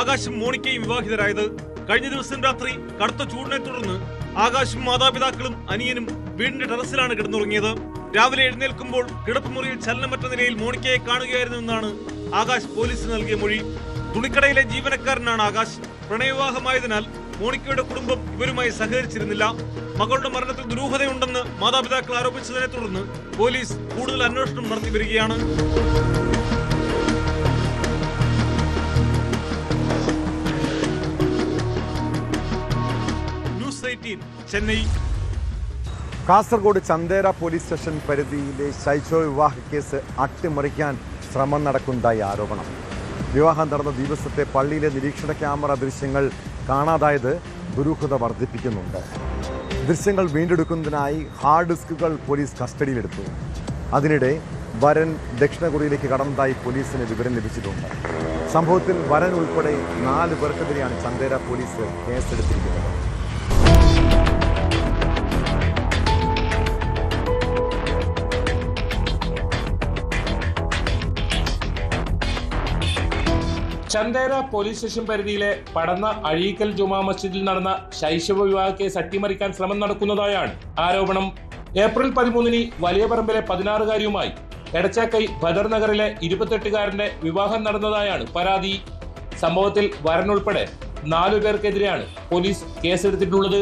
ആകാശും മോണിക്കയും വിവാഹിതരായത്. കഴിഞ്ഞ ദിവസം രാത്രി കടുത്ത ചൂടിനെ തുടർന്ന് ആകാശും മാതാപിതാക്കളും അനിയനും വീടിന്റെ ടെറസിലാണ് കിടന്നുറങ്ങിയത്. രാവിലെ എഴുന്നേൽക്കുമ്പോൾ കിടപ്പുമുറിയിൽ ചലനമറ്റ നിലയിൽ മോണിക്കയെ കാണുകയായിരുന്നെന്നാണ് ആകാശ് പോലീസിന് നൽകിയ മൊഴി. തുണിക്കടയിലെ ജീവനക്കാരനാണ് ആകാശ്. പ്രണയവിവാഹമായതിനാൽ മോണിക്കയുടെ കുടുംബം ഇവരുമായി സഹകരിച്ചിരുന്നില്ല. മകളുടെ മരണത്തിൽ ദുരൂഹതയുണ്ടെന്ന് മാതാപിതാക്കൾ ആരോപിച്ചതിനെ തുടർന്ന് പോലീസ് കൂടുതൽ അന്വേഷണം നടത്തി വരികയാണ്. News 18 Chennai. Kasaragod Chandera police station പരിധിയിലെ ശൈശവ വിവാഹ കേസ് അട്ടിമറിക്കാൻ ശ്രമം നടക്കുന്നതായി ആരോപണം. വിവാഹം നടന്ന ദിവസത്തെ പള്ളിയിലെ നിരീക്ഷണ ക്യാമറ ദൃശ്യങ്ങൾ കാണാതായത് ദുരൂഹത വർദ്ധിപ്പിക്കുന്നുണ്ട്. ദൃശ്യങ്ങൾ വീണ്ടെടുക്കുന്നതിനായി ഹാർഡ് ഡിസ്കുകൾ പോലീസ് കസ്റ്റഡിയിലെടുത്തു. അതിനിടെ വരൻ ദക്ഷിണ കൊറിയയിലേക്ക് കടന്നതായി പോലീസിന് വിവരം ലഭിച്ചിട്ടുണ്ട്. സംഭവത്തിൽ വരൻ ഉൾപ്പെടെ 4 പേർക്കെതിരെയാണ് ചന്ദേര പോലീസ് കേസെടുത്തിരിക്കുന്നത്. ചന്ദേര പോലീസ് സ്റ്റേഷൻ പരിധിയിലെ പടന്ന അഴീക്കൽ ജുമാ മസ്ജിദിൽ നടന്ന ശൈശവ വിവാഹ കേസ് അട്ടിമറിക്കാൻ ശ്രമം നടക്കുന്നതായാണ് ആരോപണം. ഏപ്രിൽ 13 വലിയ പറമ്പിലെ 16-കാരിയുമായി എടച്ചാക്കൈ ബദർ നഗറിലെ 28-കാരന്റെ വിവാഹം നടന്നതായാണ് പരാതി. സംഭവത്തിൽ വരനുൾപ്പെടെ 4 പേർക്കെതിരെയാണ് പോലീസ് കേസെടുത്തിട്ടുള്ളത്.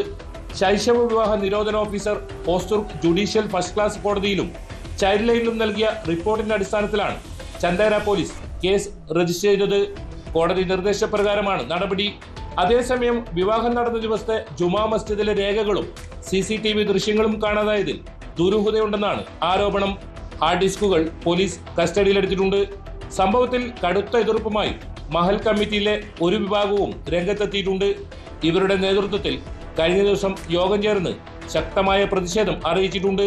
ശൈശവ വിവാഹ നിരോധന officer Hosdurg judicial first class കോടതിയിലും ചൈൽഡ് ലൈനിലും നൽകിയ റിപ്പോർട്ടിന്റെ അടിസ്ഥാനത്തിലാണ് ചന്ദേര പോലീസ് കേസ് രജിസ്റ്റർ ചെയ്തത്. കോടതി നിർദ്ദേശപ്രകാരമാണ് നടപടി. അതേസമയം വിവാഹം നടന്ന ദിവസത്തെ ജുമാ മസ്ജിദിലെ രേഖകളും CCTV ദൃശ്യങ്ങളും കാണാതായതിൽ ദുരൂഹതയുണ്ടെന്നാണ് ആരോപണം. ഹാർഡ് ഡിസ്കുകൾ പോലീസ് കസ്റ്റഡിയിലെടുത്തിട്ടുണ്ട്. സംഭവത്തിൽ കടുത്ത എതിർപ്പുമായി മഹൽ കമ്മിറ്റിയിലെ ഒരു വിഭാഗവും രംഗത്തെത്തിയിട്ടുണ്ട്. ഇവരുടെ നേതൃത്വത്തിൽ കഴിഞ്ഞ ദിവസം യോഗം ചേർന്ന് ശക്തമായ പ്രതിഷേധം അറിയിച്ചിട്ടുണ്ട്.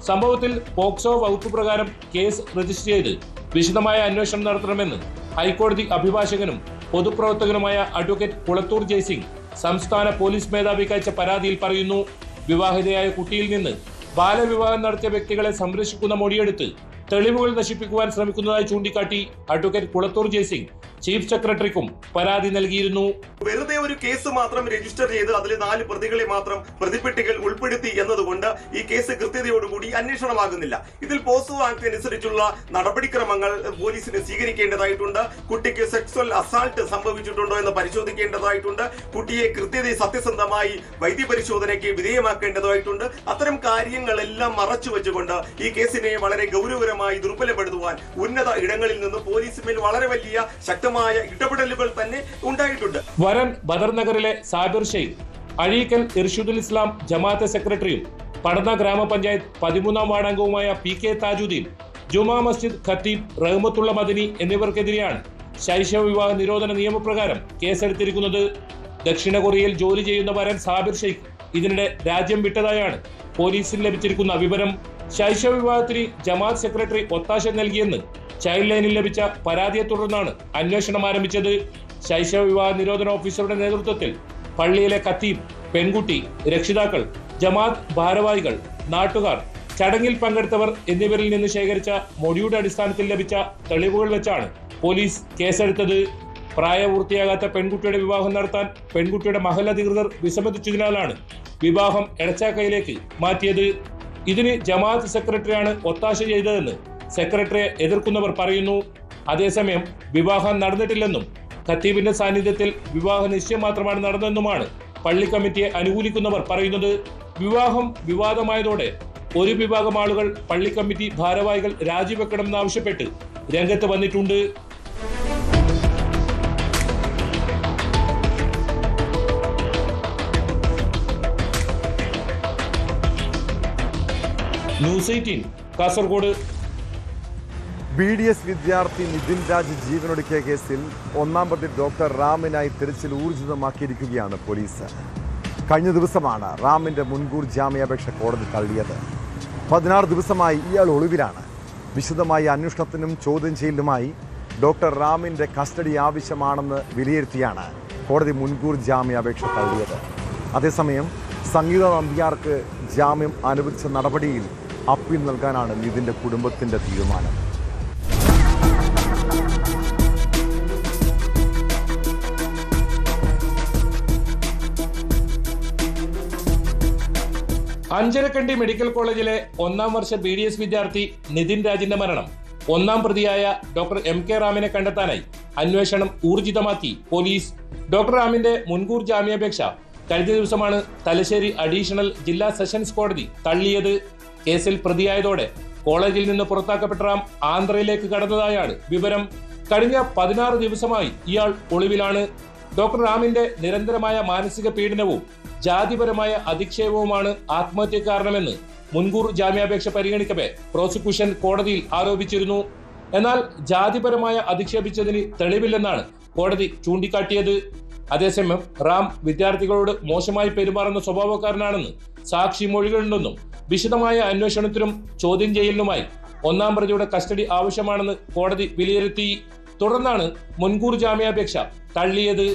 സംഭവത്തിൽ പോക്സോ വകുപ്പ് പ്രകാരം കേസ് രജിസ്റ്റർ ചെയ്ത് വിശദമായ അന്വേഷണം നടത്തണമെന്ന് ഹൈക്കോടതി അഭിഭാഷകനും പൊതുപ്രവർത്തകനുമായ അഡ്വക്കേറ്റ് കുളത്തൂർ ജയസിംഗ് സംസ്ഥാന പോലീസ് മേധാവിക്ക് അയച്ച പരാതിയിൽ പറയുന്നു. വിവാഹിതയായ കുട്ടിയിൽ നിന്ന് ബാലവിവാഹം നടത്തിയ വ്യക്തികളെ സംരക്ഷിക്കുന്ന മൊഴിയെടുത്ത് തെളിവുകൾ നശിപ്പിക്കുവാൻ ശ്രമിക്കുന്നതായി ചൂണ്ടിക്കാട്ടി അഡ്വക്കേറ്റ് കുളത്തൂർ ജയസിംഗ് ചീഫ് സെക്രട്ടറിക്കും പരാതി നൽകിയിരുന്നു. വെറുതെ ഒരു കേസ് മാത്രം രജിസ്റ്റർ ചെയ്ത് അതിൽ 4 പ്രതികളെ മാത്രം പ്രതിപട്ടികയിൽ ഉൾപ്പെടുത്തി എന്നതുകൊണ്ട് ഈ കേസ് കൃത്യതയോടുകൂടി അന്വേഷണമാകുന്നില്ല. ഇതിൽ പോക്സോ ആക്ട് അനുസരിച്ചുള്ള നടപടിക്രമങ്ങൾ പോലീസിന് സ്വീകരിക്കേണ്ടതായിട്ടുണ്ട്. കുട്ടിക്ക് സെക്സ്വൽ അസാൾട്ട് സംഭവിച്ചിട്ടുണ്ടോ എന്ന് പരിശോധിക്കേണ്ടതായിട്ടുണ്ട്. കുട്ടിയെ സത്യസന്ധമായി വൈദ്യപരിശോധനയ്ക്ക് വിധേയമാക്കേണ്ടതായിട്ടുണ്ട്. അത്തരം കാര്യങ്ങളെല്ലാം മറച്ചു വെച്ചുകൊണ്ട് ഈ കേസിനെ വളരെ ഗൗരവകരമായി ദുർബലപ്പെടുത്തുവാൻ ഉന്നത ഇടങ്ങളിൽ നിന്ന് പോലീസിന്മേൽ വളരെ വലിയ ശക്തമായ ഇടപെടലുകൾ തന്നെ ഉണ്ടായിട്ടുണ്ട്. വരൻ ബദർ നഗറിലെ സാബിർ ഷെയ്ഖ്, അഴീക്കൽ ഇർഷുദുൽ ഇസ്ലാം ജമാഅത്തെ സെക്രട്ടറിയും പടന്ന ഗ്രാമപഞ്ചായത്ത് 13-ാം വാർഡംഗവുമായ PK താജുദ്ദീൻ, ജുമാ മസ്ജിദ് ഖത്തീബ് റഹ്മത്തുള്ള മദനി എന്നിവർക്കെതിരെയാണ് ശൈശവ വിവാഹ നിരോധന നിയമപ്രകാരം കേസെടുത്തിരിക്കുന്നത്. ദക്ഷിണ കൊറിയയിൽ ജോലി ചെയ്യുന്ന വരൻ സാബിർ ഷെയ്ഖ് ഇതിനിടെ രാജ്യം വിട്ടതായാണ് പോലീസിന് ലഭിച്ചിരിക്കുന്ന വിവരം. ശൈശവ വിവാഹത്തിന് ജമാഅത്ത് സെക്രട്ടറി ഒത്താശ നൽകിയെന്ന് ചൈൽഡ് ലൈനിൽ ലഭിച്ച പരാതിയെ തുടർന്നാണ് അന്വേഷണം ആരംഭിച്ചത്. ശൈശവ വിവാഹ നിരോധന ഓഫീസറുടെ നേതൃത്വത്തിൽ പള്ളിയിലെ ഖത്തീബ്, പെൺകുട്ടി, രക്ഷിതാക്കൾ, ജമാഅത്ത് ഭാരവാഹികൾ, നാട്ടുകാർ, ചടങ്ങിൽ പങ്കെടുത്തവർ എന്നിവരിൽ നിന്ന് ശേഖരിച്ച മൊഴിയുടെ അടിസ്ഥാനത്തിൽ ലഭിച്ച തെളിവുകൾ വെച്ചാണ് പോലീസ് കേസെടുത്തത്. പ്രായപൂർത്തിയാകാത്ത പെൺകുട്ടിയുടെ വിവാഹം നടത്താൻ പെൺകുട്ടിയുടെ മഹൽ അധികൃതർ വിസമ്മതിച്ചതിനാലാണ് വിവാഹം എടച്ചാക്കയിലേക്ക് മാറ്റിയത്. ഇതിന് ജമാഅത്ത് സെക്രട്ടറിയാണ് ഒത്താശ ചെയ്തതെന്ന് സെക്രട്ടറിയെ എതിർക്കുന്നവർ പറയുന്നു. അതേസമയം വിവാഹം നടന്നിട്ടില്ലെന്നും ഖത്തീബിന്റെ സാന്നിധ്യത്തിൽ വിവാഹ നിശ്ചയം മാത്രമാണ് നടന്നതെന്നുമാണ് പള്ളി കമ്മിറ്റിയെ അനുകൂലിക്കുന്നവർ പറയുന്നത്. വിവാഹം വിവാദമായതോടെ ഒരു വിഭാഗം ആളുകൾ പള്ളി കമ്മിറ്റി ഭാരവാഹികൾ രാജിവെക്കണമെന്നാവശ്യപ്പെട്ട് രംഗത്ത് വന്നിട്ടുണ്ട്. ന്യൂസ് 18 കാസർഗോഡ്. BDS വിദ്യാർത്ഥി നിതിൻ രാജ് ജീവനൊടുക്കിയ കേസിൽ 1-ാം പ്രതി ഡോക്ടർ റാമിനായി തിരച്ചിൽ ഊർജിതമാക്കിയിരിക്കുകയാണ് പോലീസ്. കഴിഞ്ഞ ദിവസമാണ് റാമിന്റെ മുൻകൂർ ജാമ്യാപേക്ഷ കോടതി തള്ളിയത്. 16 ദിവസമായി ഇയാൾ ഒളിവിലാണ്. വിശദമായ അന്വേഷണത്തിനും ചോദ്യം ചെയ്യലുമായി ഡോക്ടർ റാമിന്റെ കസ്റ്റഡി ആവശ്യമാണെന്ന് വിലയിരുത്തിയാണ് കോടതി മുൻകൂർ ജാമ്യാപേക്ഷ തള്ളിയത്. അതേസമയം സംഗീത നമ്പ്യാർക്ക് ജാമ്യം അനുവദിച്ച നടപടിയിൽ അപ്പീൽ നൽകാനാണ് നിതിന്റെ കുടുംബത്തിന്റെ തീരുമാനം. അഞ്ചരക്കണ്ടി മെഡിക്കൽ കോളേജിലെ 1-ാം വർഷ BDS വിദ്യാർത്ഥി നിതിൻ രാജിന്റെ മരണം 1-ാം പ്രതിയായ ഡോക്ടർ MK റാമിനെ കണ്ടെത്താനായി അന്വേഷണം ഊർജിതമാക്കി പോലീസ്. ഡോക്ടർ റാമിന്റെ മുൻകൂർ ജാമ്യാപേക്ഷ കഴിഞ്ഞ ദിവസമാണ് തലശ്ശേരി അഡീഷണൽ ജില്ലാ സെഷൻസ് കോടതി തള്ളിയത്. കേസിൽ പ്രതിയായതോടെ കോളേജിൽ നിന്ന് പുറത്താക്കപ്പെട്ട റാം ആന്ധ്രയിലേക്ക് കടന്നതായാണ് വിവരം. കഴിഞ്ഞ 16 ദിവസമായി ഇയാൾ ഒളിവിലാണ്. ഡോക്ടർ റാമിന്റെ നിരന്തരമായ മാനസിക പീഡനവും ജാതിപരമായ അധിക്ഷേപവുമാണ് ആത്മഹത്യക്ക് കാരണമെന്ന് മുൻകൂർ ജാമ്യാപേക്ഷ പരിഗണിക്കവേ പ്രോസിക്യൂഷൻ കോടതിയിൽ ആരോപിച്ചിരുന്നു. എന്നാൽ ജാതിപരമായ അധിക്ഷേപിച്ചതിന് തെളിവില്ലെന്നാണ് കോടതി ചൂണ്ടിക്കാട്ടിയത്. അതേസമയം റാം വിദ്യാർത്ഥികളോട് മോശമായി പെരുമാറുന്ന സ്വഭാവക്കാരനാണെന്ന് സാക്ഷി മൊഴികളുണ്ടെന്നും വിശദമായ അന്വേഷണത്തിനും ചോദ്യം ചെയ്യലിനുമായി ഒന്നാം പ്രതിയുടെ കസ്റ്റഡി ആവശ്യമാണെന്ന് കോടതി വിലയിരുത്തി. തുടർന്നാണ് മുൻകൂർ ജാമ്യാപേക്ഷ തള്ളിയത്.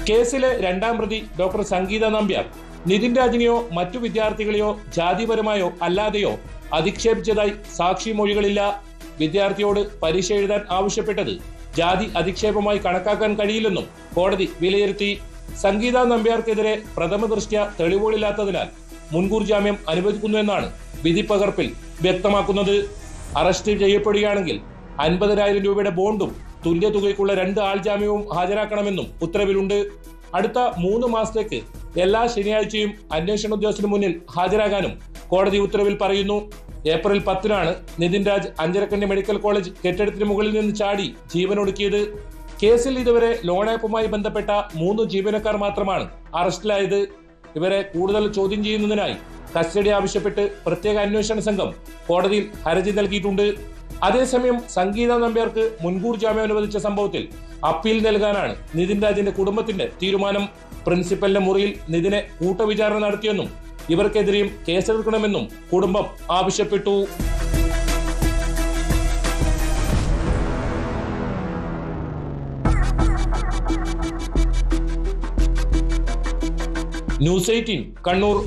കേസിലെ രണ്ടാം പ്രതി ഡോക്ടർ സംഗീത നമ്പ്യാർ നിതിൻ രാജിനെയോ മറ്റു വിദ്യാർത്ഥികളെയോ ജാതിപരമായോ അല്ലാതെയോ അധിക്ഷേപിച്ചതായി സാക്ഷി മൊഴികളില്ല. വിദ്യാർത്ഥിയോട് പരീക്ഷ എഴുതാൻ ആവശ്യപ്പെട്ടത് ജാതി അധിക്ഷേപമായി കണക്കാക്കാൻ കഴിയില്ലെന്നും കോടതി വിലയിരുത്തി. സംഗീത നമ്പ്യാർക്കെതിരെ പ്രഥമ ദൃഷ്ട്യാ തെളിവുകളില്ലാത്തതിനാൽ മുൻകൂർ ജാമ്യം അനുവദിക്കുന്നുവെന്നാണ് വിധിപ്പകർപ്പിൽ വ്യക്തമാക്കുന്നത്. അറസ്റ്റ് ചെയ്യപ്പെടുകയാണെങ്കിൽ 50,000 രൂപയുടെ ബോണ്ടും തുല്യ തുകയ്ക്കുള്ള 2 ആൾ ജാമ്യവും ഹാജരാക്കണമെന്നും ഉത്തരവിലുണ്ട്. അടുത്ത 3 മാസത്തേക്ക് എല്ലാ ശനിയാഴ്ചയും അന്വേഷണ ഉദ്യോഗസ്ഥന് മുന്നിൽ ഹാജരാകാനും കോടതി ഉത്തരവിൽ പറയുന്നു. ഏപ്രിൽ 10-നാണ് നിതിൻ രാജ് അഞ്ചരക്കണ്ടി മെഡിക്കൽ കോളേജ് കെട്ടിടത്തിന് മുകളിൽ നിന്ന് ചാടി ജീവനൊടുക്കിയത്. കേസിൽ ഇതുവരെ ലോൺ ആപ്പുമായി ബന്ധപ്പെട്ട 3 ജീവനക്കാർ മാത്രമാണ് അറസ്റ്റിലായത്. ഇവരെ കൂടുതൽ ചോദ്യം ചെയ്യുന്നതിനായി കസ്റ്റഡി ആവശ്യപ്പെട്ട് പ്രത്യേക അന്വേഷണ സംഘം കോടതിയിൽ ഹർജി നൽകിയിട്ടുണ്ട്. അതേസമയം സംഗീത നമ്പ്യാർക്ക് മുൻകൂർ ജാമ്യം അനുവദിച്ച സംഭവത്തിൽ അപ്പീൽ നൽകാനാണ് നിതിൻ രാജിന്റെ കുടുംബത്തിന്റെ തീരുമാനം. പ്രിൻസിപ്പലിന്റെ മുറിയിൽ നിതിനെ കൂട്ടവിചാരണ നടത്തിയെന്നും ഇവർക്കെതിരെയും കേസെടുക്കണമെന്നും കുടുംബം ആവശ്യപ്പെട്ടു. ന്യൂസ് 18 കണ്ണൂർ.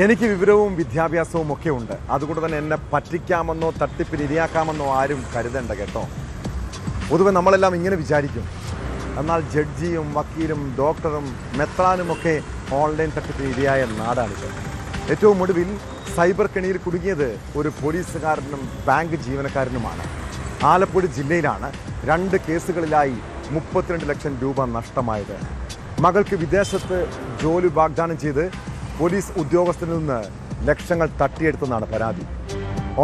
എനിക്ക് വിവരവും വിദ്യാഭ്യാസവും ഒക്കെ ഉണ്ട്. അതുകൊണ്ട് തന്നെ എന്നെ പറ്റിക്കാമെന്നോ തട്ടിപ്പിന് ഇരയാക്കാമെന്നോ ആരും കരുതേണ്ട കേട്ടോ. പൊതുവെ നമ്മളെല്ലാം ഇങ്ങനെ വിചാരിക്കും. എന്നാൽ ജഡ്ജിയും വക്കീലും ഡോക്ടറും മെത്രാനുമൊക്കെ ഓൺലൈൻ തട്ടിപ്പിന് ഇരയായ നാടാണിത്. ഏറ്റവും ഒടുവിൽ സൈബർ കെണിയിൽ കുടുങ്ങിയത് ഒരു പോലീസുകാരനും ബാങ്ക് ജീവനക്കാരനുമാണ്. ആലപ്പുഴ ജില്ലയിലാണ് 2 കേസുകളിലായി 32 ലക്ഷം രൂപ നഷ്ടമായത്. മകൾക്ക് വിദേശത്ത് ജോലി വാഗ്ദാനം ചെയ്ത് പോലീസ് ഉദ്യോഗസ്ഥനിൽ നിന്ന് ലക്ഷങ്ങൾ തട്ടിയെടുത്തെന്നാണ് പരാതി.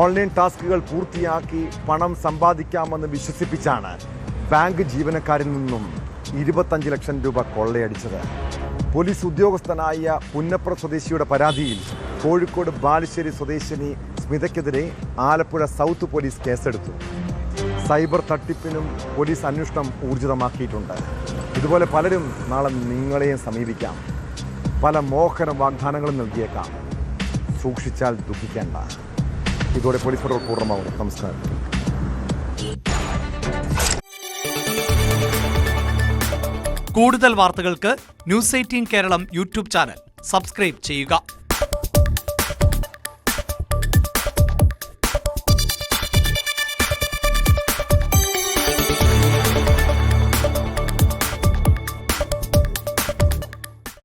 ഓൺലൈൻ ടാസ്കുകൾ പൂർത്തിയാക്കി പണം സമ്പാദിക്കാമെന്ന് വിശ്വസിപ്പിച്ചാണ് ബാങ്ക് ജീവനക്കാരിൽ നിന്നും 25 ലക്ഷം രൂപ കൊള്ളയടിച്ചത്. പോലീസ് ഉദ്യോഗസ്ഥനായ പുന്നപ്ര സ്വദേശിയുടെ പരാതിയിൽ കോഴിക്കോട് ബാലുശ്ശേരി സ്വദേശിനി സ്മിതയ്ക്കെതിരെ ആലപ്പുഴ സൗത്ത് പോലീസ് കേസെടുത്തു. സൈബർ തട്ടിപ്പിനും പോലീസ് അന്വേഷണം ഊർജിതമാക്കിയിട്ടുണ്ട്. ഇതുപോലെ പലരും നാളെ നിങ്ങളെയും സമീപിക്കാം. പല മോഹന വാഗ്ദാനങ്ങളും നൽകിയേക്കാം. സൂക്ഷിച്ചാൽ ദുഃഖിക്കേണ്ട. ഇതോടെ പോലീസ് പട്രോൾ പൂർണ്ണമാകും. നമസ്കാരം. കൂടുതൽ വാർത്തകൾക്ക് news 18 Keralam YouTube channel subscribe ചെയ്യുക.